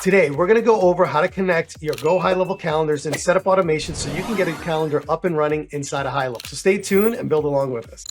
Today, we're going to go over how to connect your Gohighlevel calendars and set up automation so you can get a calendar up and running inside of HighLevel. So stay tuned and build along with us.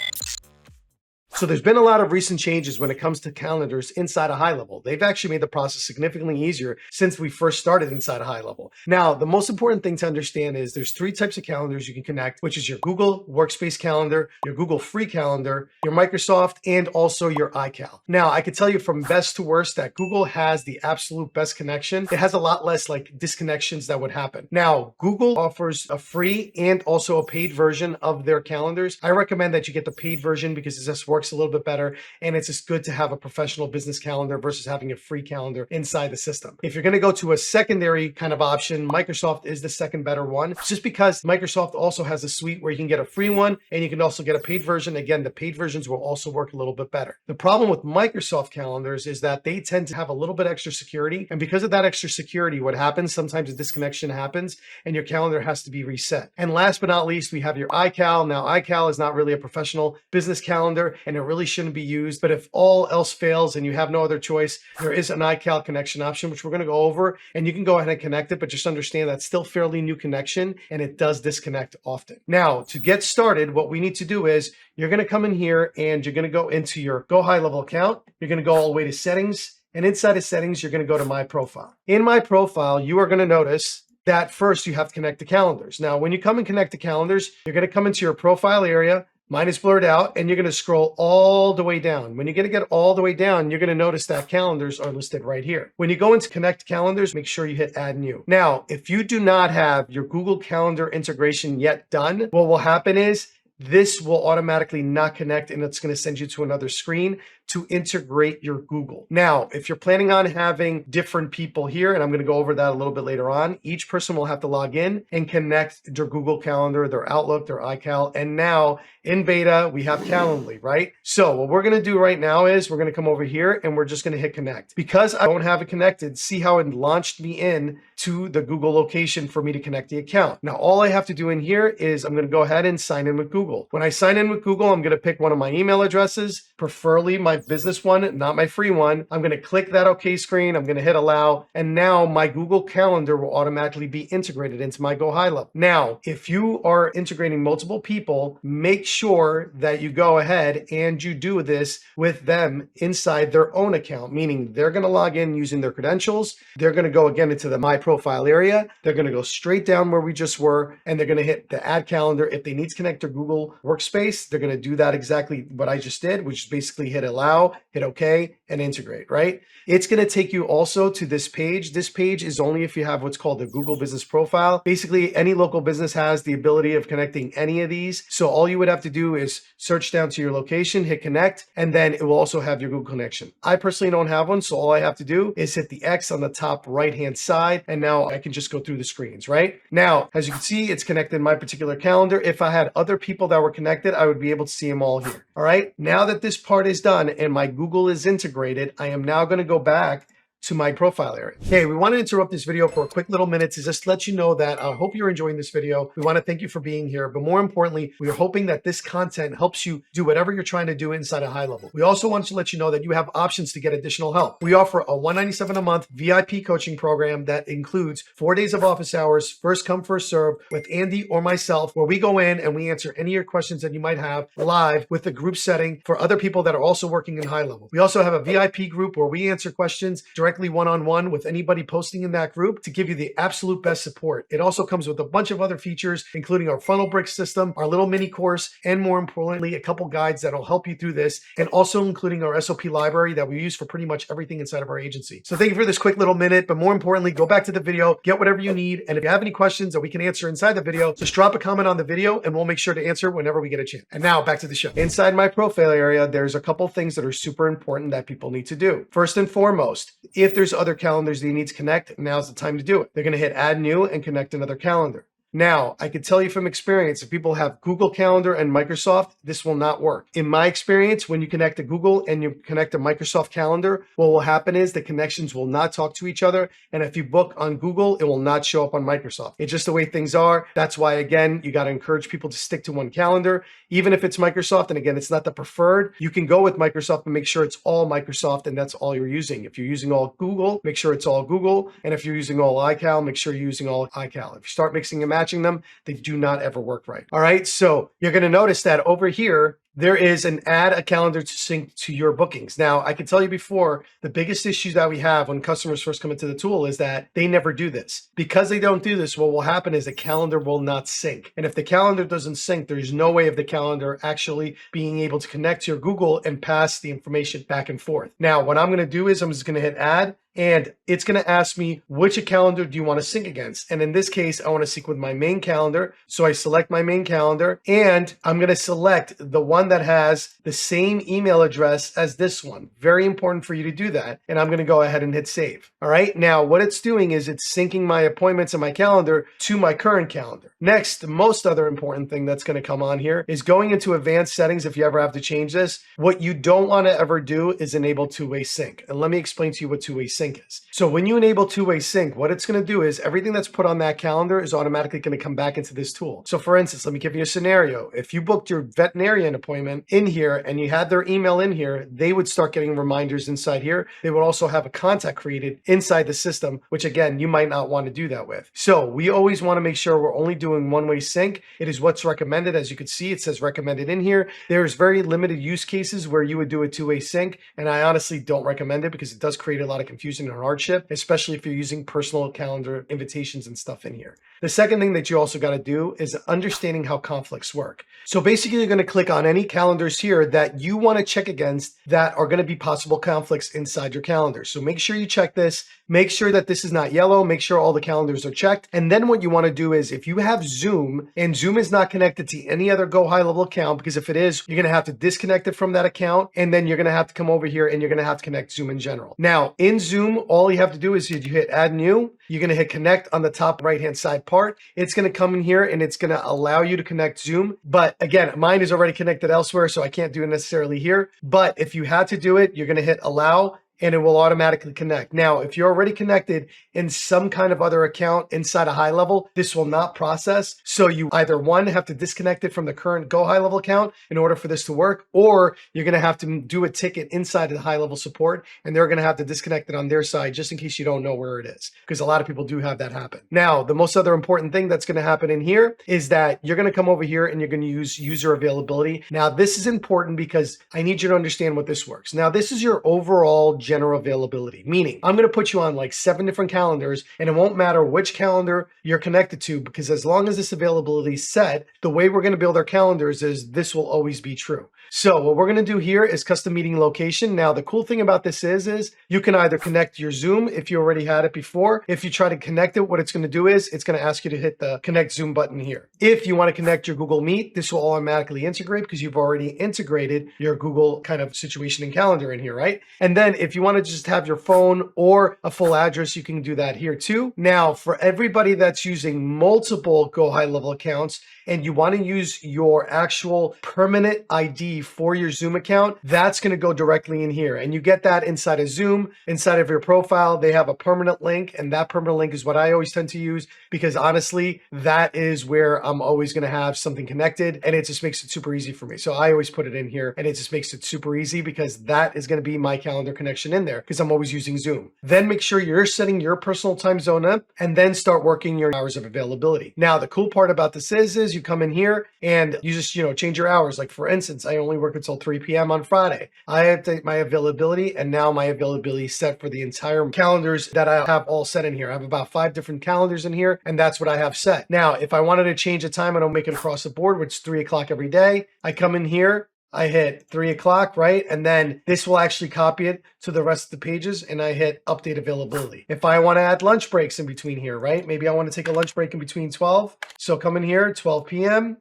So there's been a lot of recent changes when it comes to calendars inside of HighLevel. They've actually made the process significantly easier since we first started inside of HighLevel. Now, the most important thing to understand is there's three types of calendars you can connect, which is your Google Workspace calendar, your Google Free calendar, your Microsoft, and also your iCal. Now, I can tell you from best to worst that Google has the absolute best connection. It has a lot less like disconnections that would happen. Now, Google offers a free and also a paid version of their calendars. I recommend that you get the paid version because it just works a little bit better, and it's just good to have a professional business calendar versus having a free calendar inside the system. If you're going to go to a secondary kind of option, Microsoft is the second better one, just because Microsoft also has a suite where you can get a free one and you can also get a paid version. Again, the paid versions will also work a little bit better. The problem with Microsoft calendars is that they tend to have a little bit extra security, and because of that extra security, what happens sometimes a disconnection happens and your calendar has to be reset. And last but not least, we have your iCal. Now, iCal is not really a professional business calendar, and it really shouldn't be used. But if all else fails and you have no other choice, there is an iCal connection option, which we're going to go over, and you can go ahead and connect it, but just understand that's still fairly new connection and it does disconnect often. Now, to get started, what we need to do is you're going to come in here and you're going to go into your Gohighlevel account. You're going to go all the way to settings, and inside of settings, you're going to go to my profile. In my profile, you are going to notice that first you have to connect the calendars. Now, when you come and connect the calendars, you're going to come into your profile area. Mine is blurred out, and you're going to scroll all the way down. When you're going to get all the way down, you're going to notice that calendars are listed right here. When you go into connect calendars, make sure you hit add new. Now, if you do not have your Google Calendar integration yet done, what will happen is this will automatically not connect, and it's going to send you to another screen to integrate your Google. Now, if you're planning on having different people here, and I'm going to go over that a little bit later on, each person will have to log in and connect their Google Calendar, their Outlook, their iCal, and now in beta, we have Calendly, right? So what we're going to do right now is we're going to come over here and we're just going to hit connect. Because I don't have it connected, see how it launched me in to the Google location for me to connect the account. Now, all I have to do in here is I'm going to go ahead and sign in with Google. When I sign in with Google, I'm going to pick one of my email addresses, preferably my business one, not my free one. I'm going to click that OK screen. I'm going to hit allow. And now my Google Calendar will automatically be integrated into my Gohighlevel. Now, if you are integrating multiple people, make sure that you go ahead and you do this with them inside their own account, meaning they're going to log in using their credentials. They're going to go again into the My Profile area. They're going to go straight down where we just were, and they're going to hit the Add Calendar. If they need to connect their Google Workspace, they're going to do that exactly what I just did, which is basically hit allow, hit OK, and integrate, right? It's going to take you also to this page. This page is only if you have what's called the Google Business Profile. Basically, any local business has the ability of connecting any of these. So all you would have to do is search down to your location, hit connect, and then it will also have your Google connection. I personally don't have one, so all I have to do is hit the X on the top right-hand side, and now I can just go through the screens, right? Now, as you can see, it's connected in my particular calendar. If I had other people that were connected, I would be able to see them all here. All right, now that this part is done and my Google is integrated, I am now going to go back to my profile area. Hey, we want to interrupt this video for a quick little minute to just let you know that I hope you're enjoying this video. We want to thank you for being here, but more importantly, we are hoping that this content helps you do whatever you're trying to do inside of HighLevel. We also want to let you know that you have options to get additional help. We offer a $197 a month VIP coaching program that includes 4 days of office hours, first come, first serve with Andy or myself, where we go in and we answer any of your questions that you might have live with a group setting for other people that are also working in HighLevel. We also have a VIP group where we answer questions directly one-on-one with anybody posting in that group to give you the absolute best support. It also comes with a bunch of other features, including our funnel brick system, our little mini course, and more importantly, a couple guides that'll help you through this, and also including our SOP library that we use for pretty much everything inside of our agency. So thank you for this quick little minute, but more importantly, go back to the video, get whatever you need, and if you have any questions that we can answer inside the video, just drop a comment on the video and we'll make sure to answer whenever we get a chance. And now back to the show. Inside my profile area, there's a couple things that are super important that people need to do. First and foremost, if there's other calendars that you need to connect, now's the time to do it. They're going to hit add new and connect another calendar. Now, I can tell you from experience, if people have Google Calendar and Microsoft, this will not work. In my experience, when you connect to Google and you connect to Microsoft Calendar, what will happen is the connections will not talk to each other. And if you book on Google, it will not show up on Microsoft. It's just the way things are. That's why, again, you got to encourage people to stick to one calendar. Even if it's Microsoft, and again, it's not the preferred, you can go with Microsoft and make sure it's all Microsoft and that's all you're using. If you're using all Google, make sure it's all Google. And if you're using all iCal, make sure you're using all iCal. If you start mixing and matching them, they do not ever work right. All right, so you're going to notice that over here, there is an add a calendar to sync to your bookings. Now, I can tell you before, the biggest issue that we have when customers first come into the tool is that they never do this. Because they don't do this, what will happen is the calendar will not sync. And if the calendar doesn't sync, there's no way of the calendar actually being able to connect to your Google and pass the information back and forth. Now, what I'm going to do is I'm just going to hit add, and it's going to ask me which calendar do you want to sync against. And in this case, I want to sync with my main calendar. So I select my main calendar, and I'm going to select the one that has the same email address as this one. Very important for you to do that. And I'm going to go ahead and hit save. All right. Now, what it's doing is it's syncing my appointments in my calendar to my current calendar. Next, the most other important thing that's going to come on here is going into advanced settings. If you ever have to change this, what you don't want to ever do is enable two-way sync. And let me explain to you what two-way sync is. So when you enable two-way sync, what it's going to do is everything that's put on that calendar is automatically going to come back into this tool. So for instance, let me give you a scenario. If you booked your veterinarian appointment in here and you had their email in here, they would start getting reminders inside here. They would also have a contact created inside the system, which again, you might not want to do that with. So we always want to make sure we're only doing one-way sync. It is what's recommended. As you can see, it says recommended in here. There's very limited use cases where you would do a two-way sync. And I honestly don't recommend it because it does create a lot of confusion and hardship, especially if you're using personal calendar invitations and stuff in here. The second thing that you also got to do is understanding how conflicts work. So basically, you're going to click on any calendars here that you want to check against that are going to be possible conflicts inside your calendar. So make sure you check this. Make sure that this is not yellow. Make sure all the calendars are checked. And then what you want to do is if you have Zoom and Zoom is not connected to any other Gohighlevel account, because if it is, you're going to have to disconnect it from that account. And then you're going to have to come over here and you're going to have to connect Zoom in general. Now in Zoom, all you have to do is you hit add new. You're going to hit connect on the top right-hand side part. It's going to come in here and it's going to allow you to connect Zoom. But again, mine is already connected elsewhere, so I can't do it necessarily here. But if you had to do it, you're going to hit allow and it will automatically connect. Now, if you're already connected in some kind of other account inside a HighLevel, this will not process. So you either one, have to disconnect it from the current Gohighlevel account in order for this to work, or you're going to have to do a ticket inside of the HighLevel support and they're going to have to disconnect it on their side just in case you don't know where it is, because a lot of people do have that happen. Now, the most other important thing that's going to happen in here is that you're going to come over here and you're going to use user availability. Now, this is important because I need you to understand what this works. Now, this is your overall general availability, meaning I'm going to put you on like 7 different calendars and it won't matter which calendar you're connected to, because as long as this availability is set, the way we're going to build our calendars is this will always be true. So what we're going to do here is custom meeting location. Now, the cool thing about this is you can either connect your Zoom if you already had it before. If you try to connect it, what it's going to do is it's going to ask you to hit the connect Zoom button here. If you want to connect your Google Meet, this will automatically integrate because you've already integrated your Google kind of situation and calendar in here, right? And then if you want to just have your phone or a full address, you can do that here too. Now, for everybody that's using multiple Gohighlevel accounts and you want to use your actual permanent ID for your Zoom account, that's going to go directly in here. And you get that inside of Zoom, inside of your profile. They have a permanent link, and that permanent link is what I always tend to use because honestly, that is where I'm always going to have something connected, and it just makes it super easy for me. So I always put it in here, and it just makes it super easy because that is going to be my calendar connection in there because I'm always using Zoom. Then make sure you're setting your personal time zone up and then start working your hours of availability. Now, the cool part about this is you come in here and you just, change your hours. Like for instance, I only work until 3 p.m. on Friday. I update my availability and now my availability is set for the entire calendars that I have all set in here. I have about 5 different calendars in here and that's what I have set. Now, if I wanted to change the time, I don't make it across the board, which is 3 o'clock every day. I come in here, I hit 3 o'clock, right? And then this will actually copy it to the rest of the pages and I hit update availability. If I want to add lunch breaks in between here, right? Maybe I want to take a lunch break in between 12. So come in here, 12 p.m.,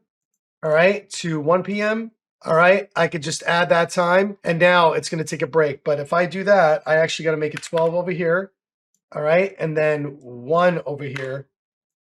all right, to 1 p.m. All right, I could just add that time and now it's going to take a break. But if I do that, I actually got to make it 12 over here. All right, and then 1 over here.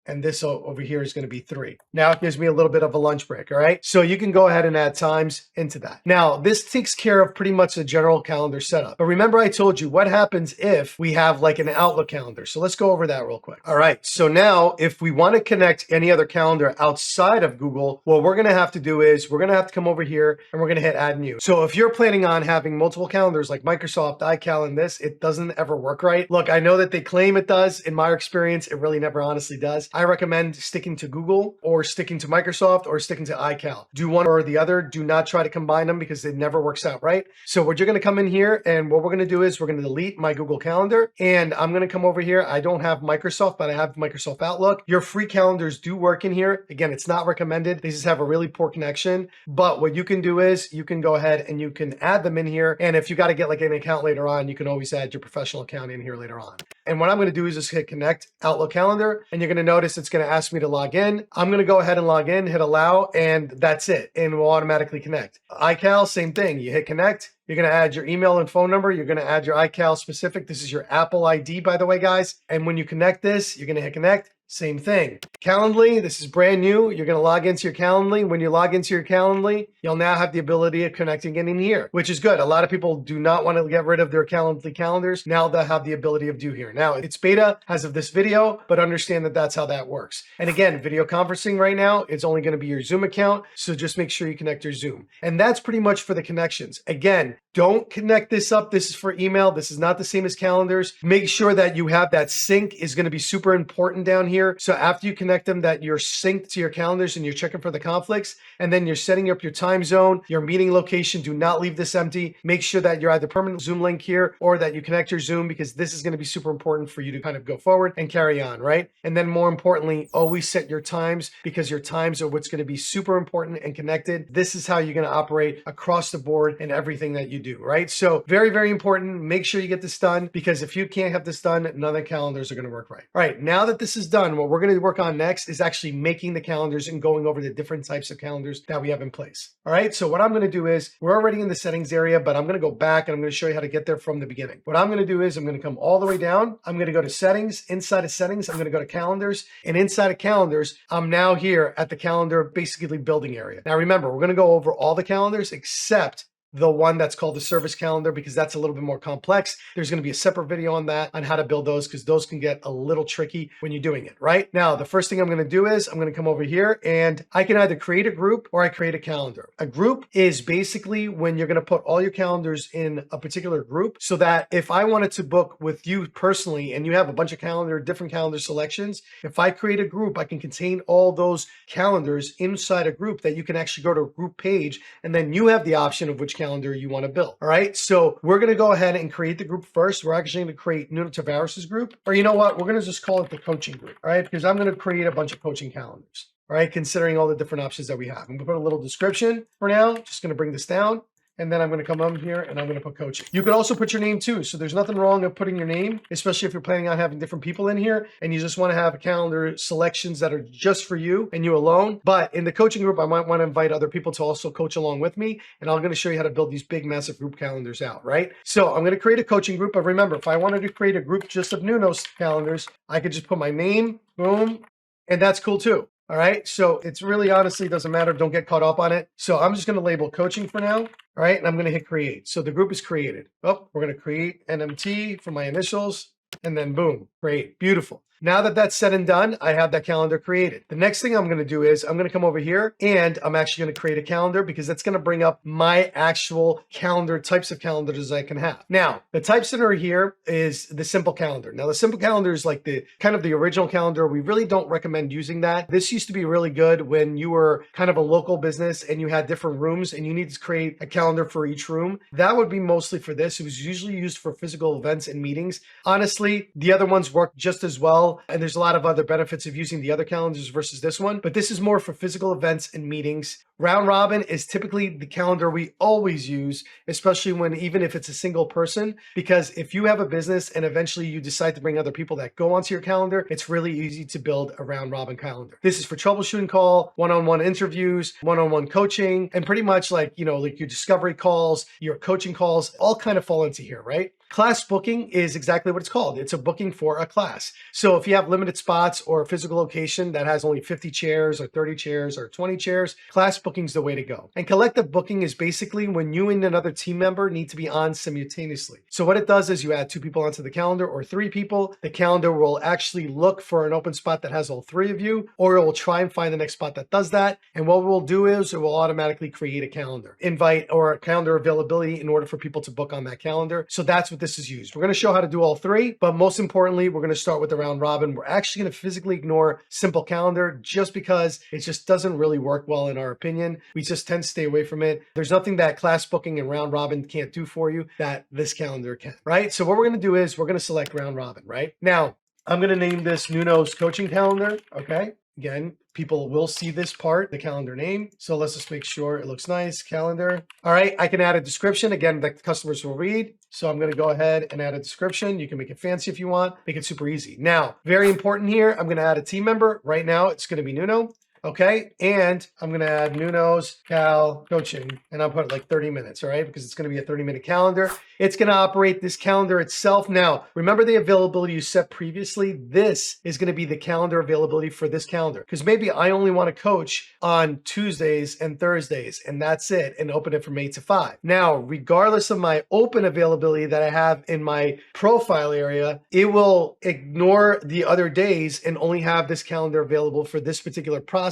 and this over here is going to be 3. Now it gives me a little bit of a lunch break, all right? So you can go ahead and add times into that. Now, this takes care of pretty much the general calendar setup. But remember I told you what happens if we have like an Outlook calendar. So let's go over that real quick. All right, so now if we want to connect any other calendar outside of Google, what we're going to have to do is we're going to have to come over here and we're going to hit add new. So if you're planning on having multiple calendars like Microsoft, iCal, and this, it doesn't ever work right. Look, I know that they claim it does. In my experience, it really never honestly does. I recommend sticking to Google or sticking to Microsoft or sticking to iCal. Do one or the other. Do not try to combine them because it never works out right. So what you're going to come in here and what we're going to do is we're going to delete my Google Calendar and I'm going to come over here. I don't have Microsoft, but I have Microsoft Outlook. Your free calendars do work in here. Again, it's not recommended. They just have a really poor connection. But what you can do is you can go ahead and you can add them in here. And if you got to get like an account later on, you can always add your professional account in here later on. And what I'm going to do is just hit connect Outlook calendar. And you're going to notice it's going to ask me to log in. I'm going to go ahead and log in, hit allow, and that's it. And we'll automatically connect. iCal, same thing. You hit connect. You're going to add your email and phone number. You're going to add your iCal specific. This is your Apple ID, by the way, guys. And when you connect this, you're going to hit connect. Same thing. Calendly, this is brand new. You're going to log into your Calendly. When you log into your Calendly, you'll now have the ability of connecting it in here, which is good. A lot of people do not want to get rid of their Calendly calendars. Now they'll have the ability of do here. Now it's beta as of this video, but understand that that's how that works. And again, video conferencing right now, it's only going to be your Zoom account. So just make sure you connect your Zoom. And that's pretty much for the connections. Again, don't connect this up. This is for email. This is not the same as calendars. Make sure that you have that sync is going to be super important down here. So after you connect them, that you're synced to your calendars and you're checking for the conflicts, and then you're setting up your time zone, your meeting location. Do not leave this empty. Make sure that you're either permanent Zoom link here or that you connect your Zoom, because this is going to be super important for you to kind of go forward and carry on, right? And then more importantly, always set your times, because your times are what's going to be super important and connected. This is how you're going to operate across the board in everything that you do, right? So very, very important. Make sure you get this done, because if you can't have this done, none of the calendars are going to work right. All right, now that this is done, what we're going to work on next is actually making the calendars and going over the different types of calendars that we have in place. All right, so what I'm going to do is we're already in the settings area, but I'm going to go back and I'm going to show you how to get there from the beginning. What I'm going to do is I'm going to come all the way down. I'm going to go to settings. Inside of settings, I'm going to go to calendars, and inside of calendars, I'm now here at the calendar, basically building area. Now remember, we're going to go over all the calendars except the one that's called the service calendar, because that's a little bit more complex. There's going to be a separate video on that, on how to build those, because those can get a little tricky when you're doing it, right? Now, the first thing I'm going to do is I'm going to come over here and I can either create a group or I create a calendar. A group is basically when you're going to put all your calendars in a particular group, so that if I wanted to book with you personally and you have a bunch of different calendar selections, if I create a group, I can contain all those calendars inside a group that you can actually go to a group page, and then you have the option of which calendar you want to build. All right, so we're going to go ahead and create the group first. We're actually going to create Nuno Tavares's group, or you know what, we're going to just call it the coaching group. All right, because I'm going to create a bunch of coaching calendars. All right, considering all the different options that we have. I'm going to put a little description for now. Just going to bring this down. And then I'm going to come up here and I'm going to put coaching. You could also put your name too. So there's nothing wrong with putting your name, especially if you're planning on having different people in here and you just want to have a calendar selections that are just for you and you alone. But in the coaching group, I might want to invite other people to also coach along with me. And I'm going to show you how to build these big, massive group calendars out, right? So I'm going to create a coaching group. But remember, if I wanted to create a group just of Nuno's calendars, I could just put my name, boom, and that's cool too. All right, so it's really honestly doesn't matter. Don't get caught up on it. So I'm just going to label coaching for now. All right, and I'm going to hit create. So the group is created. Oh, we're going to create NMT for my initials, and then boom, create. Beautiful. Now that that's said and done, I have that calendar created. The next thing I'm going to do is I'm going to come over here and I'm actually going to create a calendar, because that's going to bring up my actual calendar, types of calendars I can have. Now, the types that are here is the simple calendar. Now, the simple calendar is like the kind of the original calendar. We really don't recommend using that. This used to be really good when you were kind of a local business and you had different rooms and you need to create a calendar for each room. That would be mostly for this. It was usually used for physical events and meetings. Honestly, the other ones work just as well. And there's a lot of other benefits of using the other calendars versus this one, but this is more for physical events and meetings. Round robin is typically the calendar we always use, especially when, even if it's a single person, because if you have a business and eventually you decide to bring other people that go onto your calendar, it's really easy to build a round robin calendar. This is for troubleshooting call, one-on-one interviews, one-on-one coaching, and pretty much like, you know, like your discovery calls, your coaching calls, all kind of fall into here, right? class booking is exactly what it's called. It's a booking for a class. So if you have limited spots or a physical location that has only 50 chairs or 30 chairs or 20 chairs, class booking is the way to go. And collective booking is basically when you and another team member need to be on simultaneously. So what it does is you add 2 people onto the calendar or 3 people. The calendar will actually look for an open spot that has all 3 of you, or it will try and find the next spot that does that. And what we'll do is it will automatically create a calendar invite or a calendar availability in order for people to book on that calendar. So that's what this is used. We're going to show how to do all 3, but most importantly, we're going to start with the round robin. We're actually going to physically ignore simple calendar just because it just doesn't really work well in our opinion. We just tend to stay away from it. There's nothing that class booking and round robin can't do for you that this calendar can, right? So what we're going to do is we're going to select round robin, right? Now, I'm going to name this Nuno's coaching calendar, okay? Again, people will see this part, the calendar name. So let's just make sure it looks nice, calendar. All right, I can add a description, again, that the customers will read. So I'm gonna go ahead and add a description. You can make it fancy if you want, make it super easy. Now, very important here, I'm gonna add a team member. Right now, it's gonna be Nuno. Okay, and I'm gonna add Nuno's Cal coaching, and I'll put it like 30 minutes, all right? Because it's gonna be a 30-minute calendar. It's gonna operate this calendar itself. Now, remember the availability you set previously? This is gonna be the calendar availability for this calendar, because maybe I only wanna coach on Tuesdays and Thursdays, and that's it, and open it from 8 to 5. Now, regardless of my open availability that I have in my profile area, it will ignore the other days and only have this calendar available for this particular process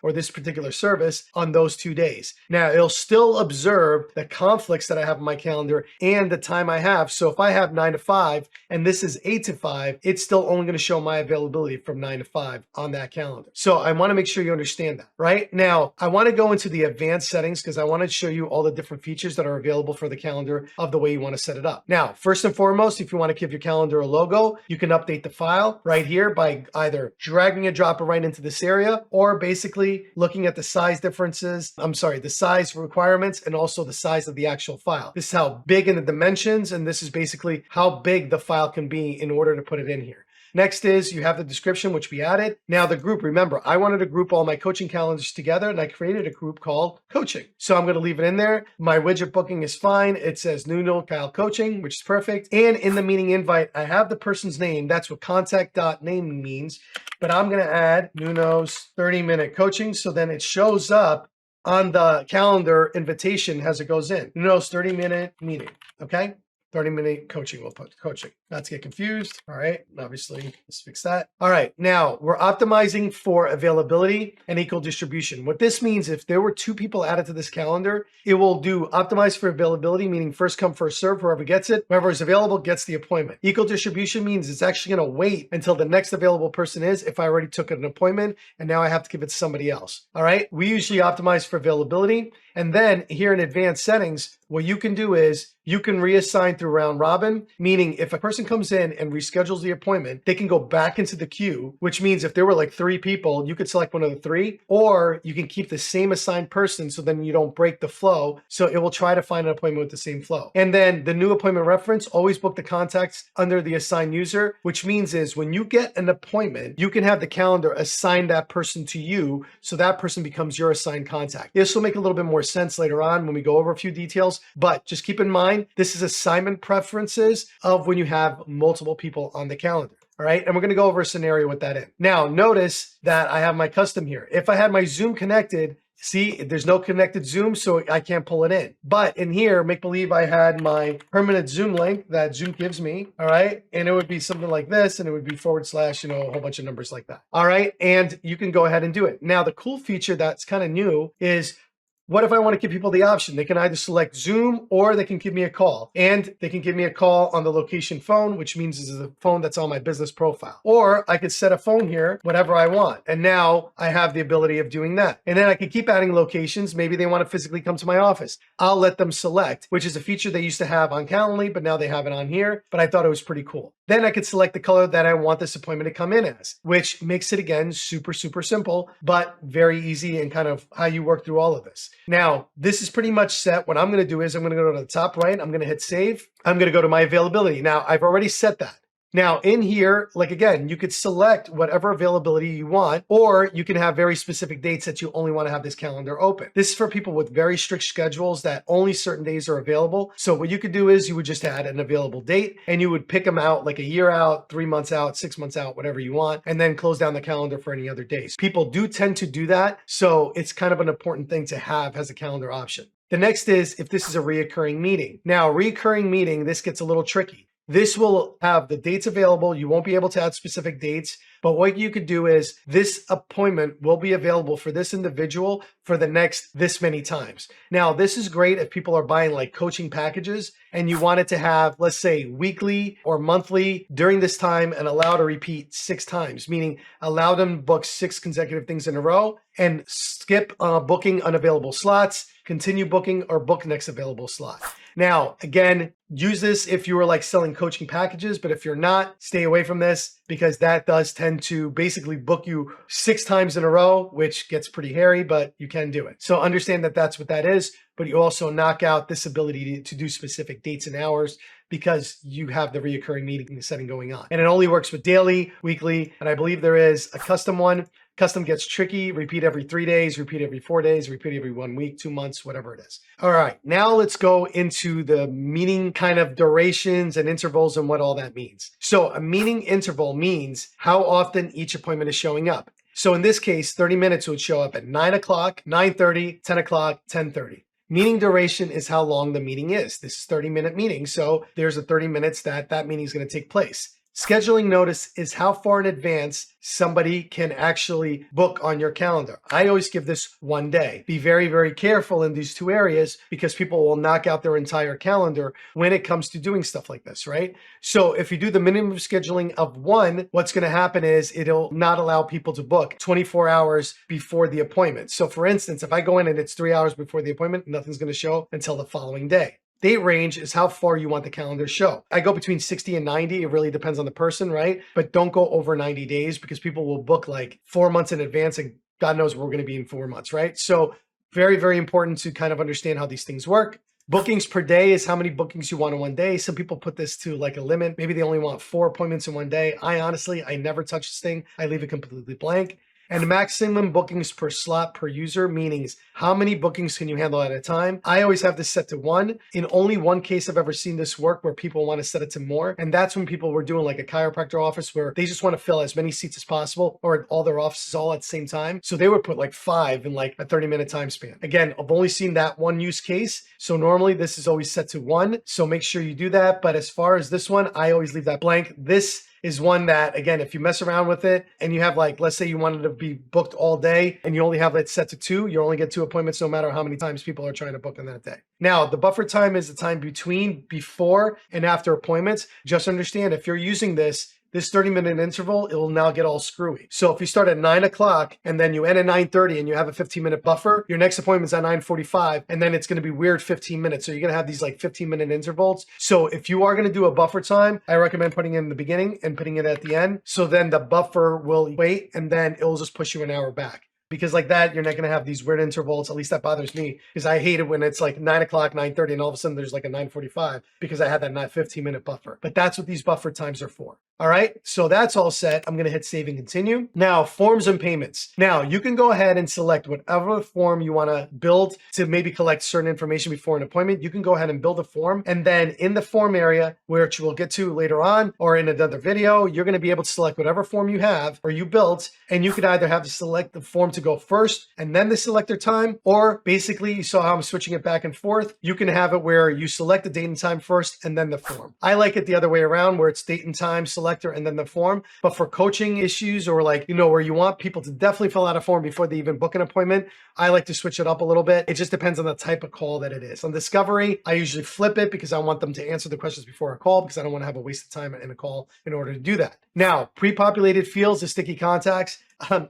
or this particular service on those 2 days. Now, it'll still observe the conflicts that I have in my calendar and the time I have. So if I have 9 to 5 and this is 8 to 5, it's still only going to show my availability from 9 to 5 on that calendar. So I want to make sure you understand that, right? Now, I want to go into the advanced settings because I want to show you all the different features that are available for the calendar of the way you want to set it up. Now, first and foremost, if you want to give your calendar a logo, you can update the file right here by either dragging a dropper right into this area or basically looking at the size differences, the size requirements, and also the size of the actual file. This is how big in the dimensions, and this is basically how big the file can be in order to put it in here. Next is you have the description, which we added. Now the group, remember, I wanted to group all my coaching calendars together and I created a group called coaching. So I'm going to leave it in there. My widget booking is fine. It says Nuno Kyle coaching, which is perfect. And in the meeting invite, I have the person's name. That's what contact.name means. But I'm going to add Nuno's 30-minute coaching. So then it shows up on the calendar invitation as it goes in. Nuno's 30-minute meeting. Okay. 30-minute coaching, we'll put coaching. Not to get confused. All right, obviously, let's fix that. All right, now we're optimizing for availability and equal distribution. What this means, if there were 2 people added to this calendar, it will do optimize for availability, meaning first come, first serve, whoever gets it. Whoever is available gets the appointment. Equal distribution means it's actually gonna wait until the next available person is if I already took an appointment and now I have to give it to somebody else. All right, we usually optimize for availability. And then here in advanced settings, what you can do is you can reassign through round robin, meaning if a person comes in and reschedules the appointment, they can go back into the queue, which means if there were like 3 people, you could select one of the 3, or you can keep the same assigned person so then you don't break the flow. So it will try to find an appointment with the same flow. And then the new appointment reference, always book the contacts under the assigned user, which means is when you get an appointment, you can have the calendar assign that person to you so that person becomes your assigned contact. This will make a little bit more sense later on when we go over a few details, but just keep in mind, this is assignment preferences of when you have multiple people on the calendar. All right, and we're gonna go over a scenario with that in. Now, notice that I have my custom here. If I had my Zoom connected, see, there's no connected Zoom, so I can't pull it in. But in here, make believe I had my permanent Zoom link that Zoom gives me, all right? And it would be something like this, and it would be / a whole bunch of numbers like that. All right, and you can go ahead and do it. Now, the cool feature that's kind of new is what if I want to give people the option? They can either select Zoom or they can give me a call. And they can give me a call on the location phone, which means this is a phone that's on my business profile. Or I could set a phone here, whatever I want. And now I have the ability of doing that. And then I can keep adding locations. Maybe they want to physically come to my office. I'll let them select, which is a feature they used to have on Calendly, but now they have it on here. But I thought it was pretty cool. Then I could select the color that I want this appointment to come in as, which makes it, again, super, super simple, but very easy and kind of how you work through all of this. Now, this is pretty much set. What I'm going to do is I'm going to go to the top right. I'm going to hit save. I'm going to go to my availability. Now, I've already set that. Now in here, like again, you could select whatever availability you want, or you can have very specific dates that you only want to have this calendar open. This is for people with very strict schedules that only certain days are available. So what you could do is you would just add an available date and you would pick them out like a year out, 3 months out, 6 months out, whatever you want, and then close down the calendar for any other days. People do tend to do that. So it's kind of an important thing to have as a calendar option. The next is if this is a reoccurring meeting. Now, reoccurring meeting, this gets a little tricky. This will have the dates available. You won't be able to add specific dates, but what you could do is this appointment will be available for this individual for the next this many times. Now, this is great if people are buying like coaching packages and you want it to have, let's say, weekly or monthly during this time and allow to repeat 6 times, meaning allow them to book 6 consecutive things in a row and skip booking unavailable slots, continue booking, or book next available slot. Now, again, use this if you were like selling coaching packages, but if you're not, stay away from this because that does tend to basically book you 6 times in a row, which gets pretty hairy, but you can do it. So understand that that's what that is, but you also knock out this ability to do specific dates and hours because you have the reoccurring meeting setting going on. And it only works with daily, weekly, and I believe there is a custom one. Custom gets tricky, repeat every 3 days, repeat every 4 days, repeat every 1 week, 2 months, whatever it is. All right, now let's go into the meeting kind of durations and intervals and what all that means. So a meeting interval means how often each appointment is showing up. So in this case, 30 minutes would show up at 9 o'clock, 9:30, 10 o'clock, 10:30. Meeting duration is how long the meeting is. This is 30-minute meeting, so there's a 30 minutes that meeting is going to take place. Scheduling notice is how far in advance somebody can actually book on your calendar. I always give this 1 day. Be very, very careful in these 2 areas because people will knock out their entire calendar when it comes to doing stuff like this, right? So if you do the minimum scheduling of 1, what's going to happen is it'll not allow people to book 24 hours before the appointment. So for instance, if I go in and it's 3 hours before the appointment, nothing's going to show until the following day. Date range is how far you want the calendar to show. I go between 60 and 90. It really depends on the person, right? But don't go over 90 days because people will book like 4 months in advance and God knows we're going to be in 4 months, right? So very, very important to kind of understand how these things work. Bookings per day is how many bookings you want in 1 day. Some people put this to like a limit. Maybe they only want 4 appointments in 1 day. I never touch this thing. I leave it completely blank. And maximum bookings per slot per user, meaning how many bookings can you handle at a time? I always have this set to 1. In only 1 case I've ever seen this work where people want to set it to more. And that's when people were doing like a chiropractor office where they just want to fill as many seats as possible or all their offices all at the same time. So they would put like 5 in like a 30-minute time span. Again, I've only seen that 1 use case. So normally this is always set to 1. So make sure you do that. But as far as this one, I always leave that blank. This is one that, again, if you mess around with it and you have like, let's say you wanted to be booked all day and you only have it set to 2, you only get 2 appointments no matter how many times people are trying to book on that day. Now, the buffer time is the time between, before, and after appointments. Just understand if you're using this 30-minute interval, it will now get all screwy. So if you start at 9 o'clock and then you end at 9:30 and you have a 15-minute buffer, your next appointment's at 9:45, and then it's going to be weird 15 minutes. So you're going to have these like 15-minute intervals. So if you are going to do a buffer time, I recommend putting it in the beginning and putting it at the end. So then the buffer will wait and then it will just push you an hour back. Because like that, you're not going to have these weird intervals. At least that bothers me because I hate it when it's like 9 o'clock, 9:30, and all of a sudden there's like a 9:45 because I had that 15-minute buffer. But that's what these buffer times are for. All right, so that's all set. I'm going to hit save and continue. Now, forms and payments. Now, you can go ahead and select whatever form you want to build to maybe collect certain information before an appointment. You can go ahead and build a form. And then in the form area, which we'll get to later on or in another video, you're going to be able to select whatever form you have or you built. And you could either have to select the form to go first and then the selector time, or basically, you saw how I'm switching it back and forth. You can have it where you select the date and time first and then the form. I like it the other way around where it's date and time, selector, and then the form. But for coaching issues or like, where you want people to definitely fill out a form before they even book an appointment, I like to switch it up a little bit. It just depends on the type of call that it is. On discovery, I usually flip it because I want them to answer the questions before a call because I don't want to have a waste of time in a call in order to do that. Now, pre-populated fields, the sticky contacts.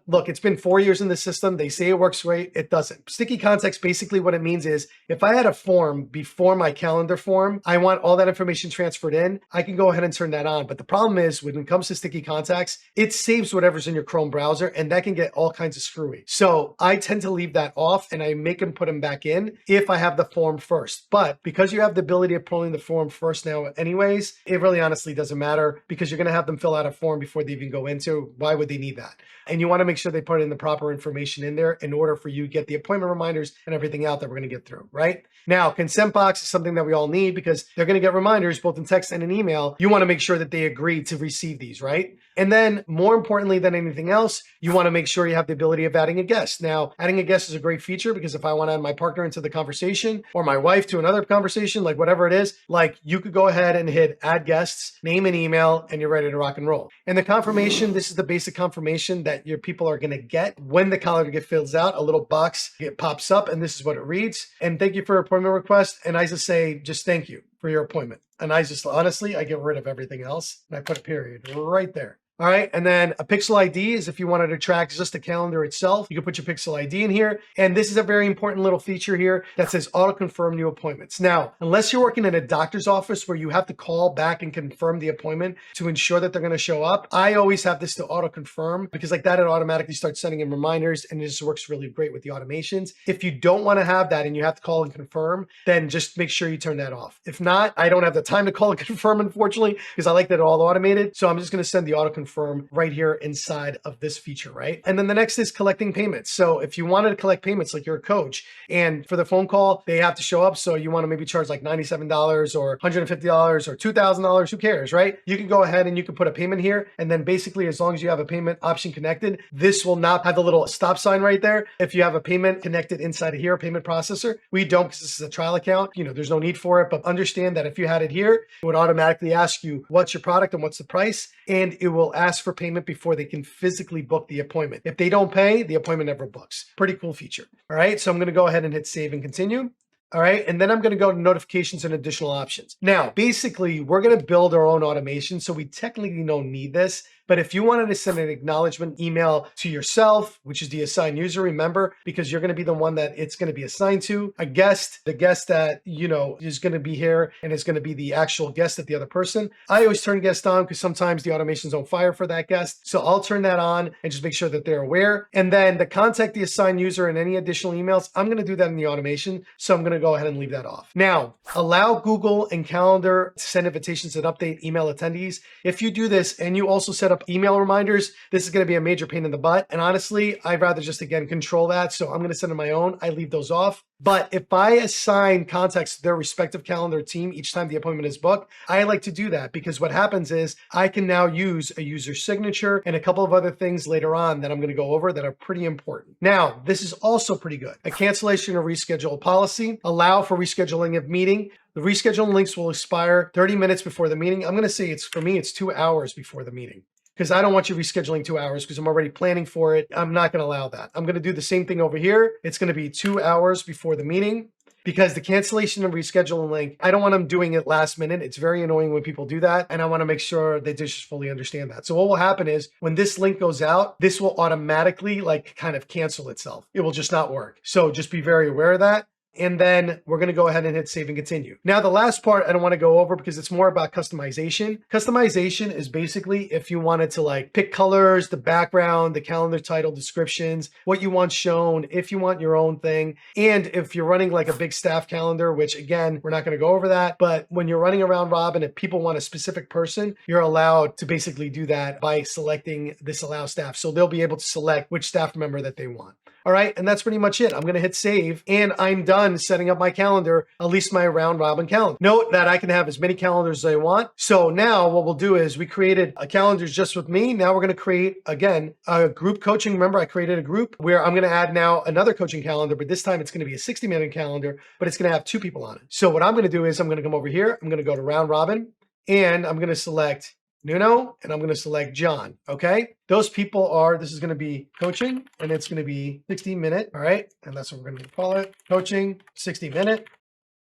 Look, it's been 4 years in the system. They say it works great. It doesn't. Sticky contacts, basically what it means is if I had a form before my calendar form, I want all that information transferred in, I can go ahead and turn that on. But the problem is when it comes to sticky contacts, it saves whatever's in your Chrome browser and that can get all kinds of screwy. So I tend to leave that off and I make them put them back in if I have the form first. But because you have the ability of pulling the form first now anyways, it really honestly doesn't matter because you're going to have them fill out a form before they even go into. Why would they need that? And you want to make sure they put in the proper information in there in order for you to get the appointment reminders and everything out that we're going to get through, right? Now, consent box is something that we all need because they're going to get reminders both in text and in email. You want to make sure that they agree to receive these, right? And then more importantly than anything else, you want to make sure you have the ability of adding a guest. Now, adding a guest is a great feature because if I want to add my partner into the conversation or my wife to another conversation, like whatever it is, like you could go ahead and hit add guests, name and email, and you're ready to rock and roll. And the confirmation, this is the basic confirmation that your people are going to get when the calendar gets filled out. A little box, it pops up and this is what it reads. And thank you for your appointment request. And I just say, just thank you for your appointment. And I just, honestly, I get rid of everything else and I put a period right there. All right. And then a pixel ID is if you wanted to track just the calendar itself, you can put your pixel ID in here. And this is a very important little feature here that says auto confirm new appointments. Now, unless you're working in a doctor's office where you have to call back and confirm the appointment to ensure that they're going to show up, I always have this to auto confirm because like that, it automatically starts sending in reminders and it just works really great with the automations. If you don't want to have that and you have to call and confirm, then just make sure you turn that off. If not, I don't have the time to call and confirm, unfortunately, because I like that all automated. So I'm just going to send the auto confirm right here inside of this feature, right? And then the next is collecting payments. So if you wanted to collect payments like you're a coach and for the phone call, they have to show up. So you want to maybe charge like $97 or $150 or $2,000, who cares, right? You can go ahead and you can put a payment here. And then basically, as long as you have a payment option connected, this will not have the little stop sign right there. If you have a payment connected inside of here, a payment processor, we don't because this is a trial account. You know, there's no need for it, but understand that if you had it here, it would automatically ask you what's your product and what's the price. And it will ask for payment before they can physically book the appointment. If they don't pay, the appointment never books. Pretty cool feature. All right, so I'm going to go ahead and hit save and continue. All right, and then I'm going to go to notifications and additional options. Now, basically, we're going to build our own automation, so we technically don't need this. But if you wanted to send an acknowledgement email to yourself, which is the assigned user, remember, because you're going to be the one that it's going to be assigned to, a guest, the guest that, you know, is going to be here and is going to be the actual guest of the other person. I always turn guest on because sometimes the automations don't fire for that guest. So I'll turn that on and just make sure that they're aware. And then the contact the assigned user and any additional emails, I'm going to do that in the automation. So I'm going to go ahead and leave that off. Now, allow Google and Calendar to send invitations and update email attendees. If you do this and you also set up email reminders, this is going to be a major pain in the butt. And honestly, I'd rather just, again, control that. So I'm going to send in my own. I leave those off. But if I assign contacts to their respective calendar team each time the appointment is booked, I like to do that because what happens is I can now use a user signature and a couple of other things later on that I'm going to go over that are pretty important. Now, this is also pretty good. A cancellation or reschedule policy, allow for rescheduling of meeting. The rescheduling links will expire 30 minutes before the meeting. I'm going to say for me, it's 2 hours before the meeting. Because I don't want you rescheduling 2 hours because I'm already planning for it. I'm not going to allow that. I'm going to do the same thing over here. It's going to be 2 hours before the meeting because the cancellation and rescheduling link, I don't want them doing it last minute. It's very annoying when people do that. And I want to make sure they just fully understand that. So what will happen is when this link goes out, this will automatically like kind of cancel itself. It will just not work. So just be very aware of that. And then we're going to go ahead and hit save and continue. Now, the last part I don't want to go over because it's more about customization. Customization is basically if you wanted to like pick colors, the background, the calendar title, descriptions, what you want shown, if you want your own thing. And if you're running like a big staff calendar, which again, we're not going to go over that. But when you're running around Robin, if people want a specific person, you're allowed to basically do that by selecting this allow staff. So they'll be able to select which staff member that they want. All right, and that's pretty much it. I'm going to hit save and I'm done setting up my calendar, at least my round robin calendar. Note that I can have as many calendars as I want. So now what we'll do is we created a calendar just with me. Now we're going to create, again, a group coaching. Remember, I created a group where I'm going to add now another coaching calendar, but this time it's going to be a 60-minute calendar, but it's going to have 2 people on it. So what I'm going to do is I'm going to come over here. I'm going to go to round robin and I'm going to select Nuno, and I'm going to select John. Okay. Those people are, this is going to be coaching and it's going to be 60-minute. All right. And that's what we're going to call it. Coaching 60-minute.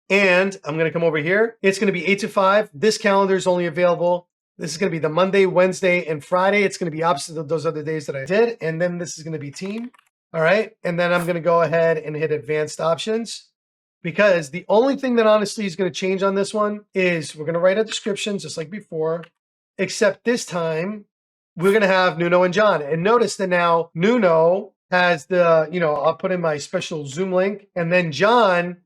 And I'm going to come over here. It's going to be 8 to 5. This calendar is only available This is going to be the Monday, Wednesday, and Friday. It's going to be opposite of those other days that I did. And then this is going to be team. All right. And then I'm going to go ahead and hit advanced options, because the only thing that honestly is going to change on this one is we're going to write a description just like before, except this time we're going to have Nuno and John. And notice that now Nuno has the, I'll put in my special Zoom link, and then John,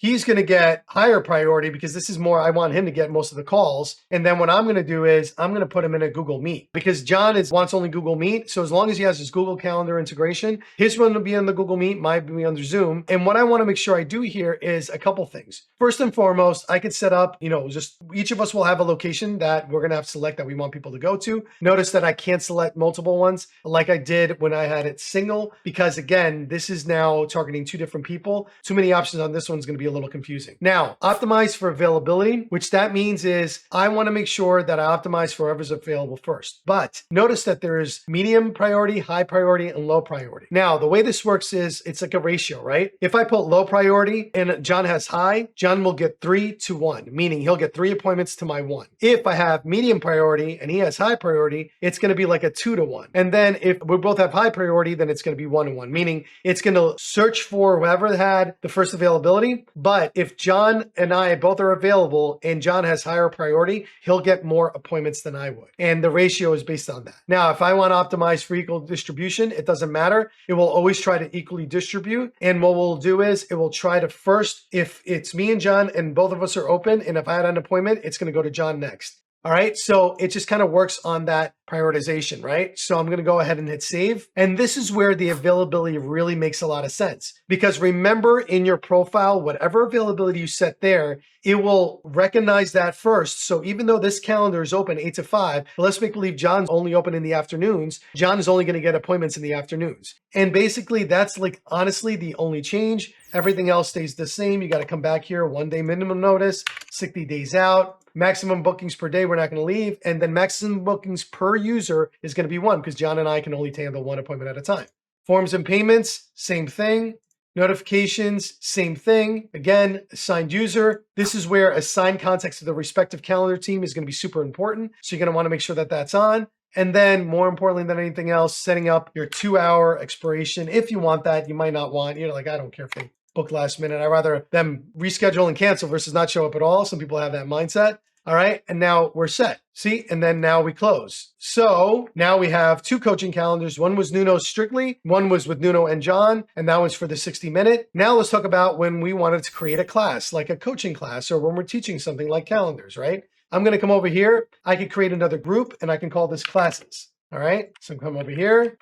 he's going to get higher priority because this is more, I want him to get most of the calls. And then what I'm going to do is I'm going to put him in a Google Meet, because John wants only Google Meet. So as long as he has his Google Calendar integration, his one will be on the Google Meet, mine will be on the Zoom. And what I want to make sure I do here is a couple things. First and foremost, I could set up, just each of us will have a location that we're going to have to select that we want people to go to. Notice that I can't select multiple ones like I did when I had it single, because again, this is now targeting 2 different people. Too many options on this one's going to be a little confusing. Now, optimize for availability, which that means is I want to make sure that I optimize for whoever's available first. But notice that there is medium priority, high priority, and low priority. Now, the way this works is it's like a ratio, right? If I put low priority and John has high, John will get 3 to 1, meaning he'll get 3 appointments to my 1. If I have medium priority and he has high priority, it's going to be like a 2 to 1. And then if we both have high priority, then it's going to be 1 to 1, meaning it's going to search for whoever had the first availability. But if John and I both are available and John has higher priority, he'll get more appointments than I would. And the ratio is based on that. Now, if I want to optimize for equal distribution, it doesn't matter. It will always try to equally distribute. And what we'll do is it will try to first, if it's me and John and both of us are open, and if I had an appointment, it's going to go to John next. All right, so it just kind of works on that prioritization, right? So I'm going to go ahead and hit save. And this is where the availability really makes a lot of sense, because remember in your profile, whatever availability you set there, it will recognize that first. So even though this calendar is open 8 to 5, but let's make believe John's only open in the afternoons, John is only going to get appointments in the afternoons. And basically that's like honestly the only change. Everything else stays the same. You got to come back here, 1 day minimum notice, 60 days out. Maximum bookings per day, we're not going to leave. And then maximum bookings per user is going to be 1, because John and I can only handle 1 appointment at a time. Forms and payments, same thing. Notifications, same thing. Again, assigned user. This is where assigned contacts to the respective calendar team is going to be super important. So you're going to want to make sure that that's on. And then more importantly than anything else, setting up your 2-hour expiration. If you want that, you might not want, I don't care if they book last minute. I'd rather them reschedule and cancel versus not show up at all. Some people have that mindset. All right. And now we're set. See, and then now we close. So now we have 2 coaching calendars. One was Nuno strictly, one was with Nuno and John, and that was for the 60-minute. Now let's talk about when we wanted to create a class, like a coaching class, or when we're teaching something like calendars, right? I'm going to come over here. I could create another group and I can call this classes. All right. So come over here.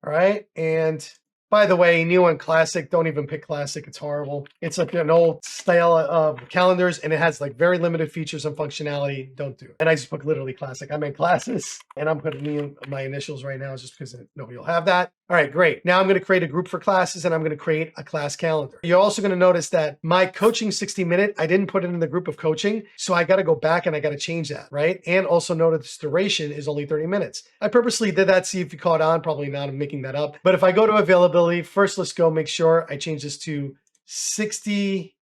All right. And by the way, new and classic, don't even pick classic. It's horrible. It's like an old style of calendars and it has like very limited features and functionality. Don't do it. And I just put literally classic. I meant classes, and I'm putting my initials right now just because nobody will have that. All right, great. Now I'm going to create a group for classes and I'm going to create a class calendar. You're also going to notice that my coaching 60-minute, I didn't put it in the group of coaching. So I got to go back and I got to change that, right? And also notice duration is only 30 minutes. I purposely did that. See if you caught on. Probably not. I'm making that up. But if I go to availability, first let's go make sure I change this to 60